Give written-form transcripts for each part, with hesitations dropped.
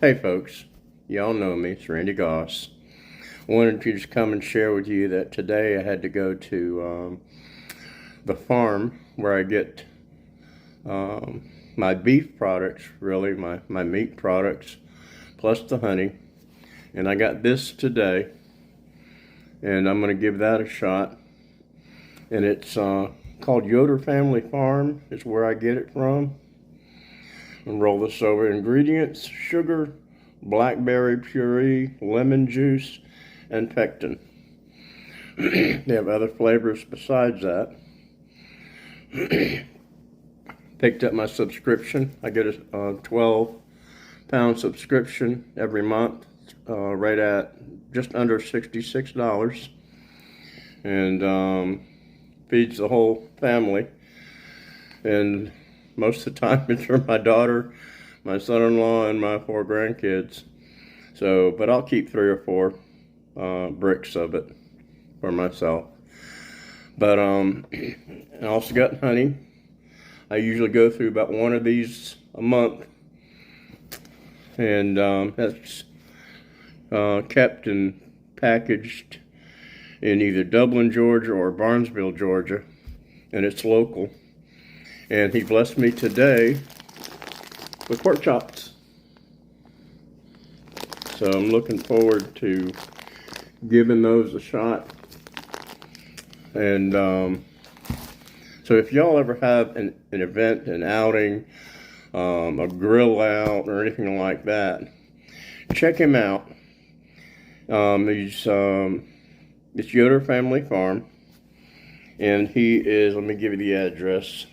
Hey folks, y'all know me, it's Randy Goss. Wanted to just come and share with you that today I had to go to the farm where I get my beef products, really, my meat products, plus the honey. And I got this today, and I'm going to give that a shot. And it's called Yoder Family Farm, is where I get it from. And roll this over. Ingredients: sugar, blackberry puree, lemon juice, and pectin. They have other flavors besides that. Picked up my subscription. I get a 12-pound subscription every month, right at just under $66, and feeds the whole family. And most of the time it's for my daughter, my son-in-law, and my 4 grandkids. So, but I'll keep 3 or 4 bricks of it for myself. But I also got honey. I usually go through about 1 of these a month, and that's kept and packaged in either Dublin, Georgia, or Barnesville, Georgia, and it's local. And he blessed me today with pork chops. So I'm looking forward to giving those a shot. And so if y'all ever have an event, an outing, a grill out, or anything like that, check him out. It's Yoder Family Farm, and he is, let me give you the address,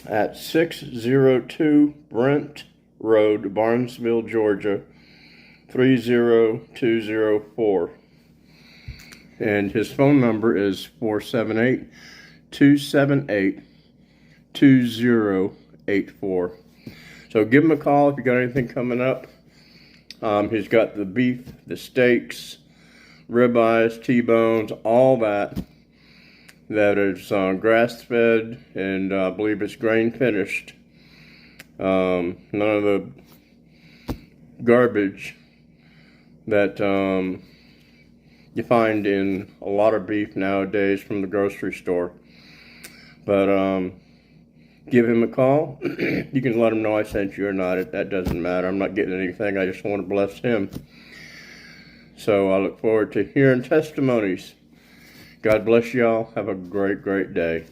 at 602 Brent Road, Barnesville, Georgia, 30204. And his phone number is 478-278-2084. So give him a call if you got anything coming up. He's got the beef, the steaks, ribeyes, T-bones, all that is grass-fed, and I believe it's grain-finished. None of the garbage that you find in a lot of beef nowadays from the grocery store. But give him a call. You can let him know I sent you or not. That doesn't matter. I'm not getting anything. I just want to bless him. So I look forward to hearing testimonies. God bless y'all. Have a great, great day.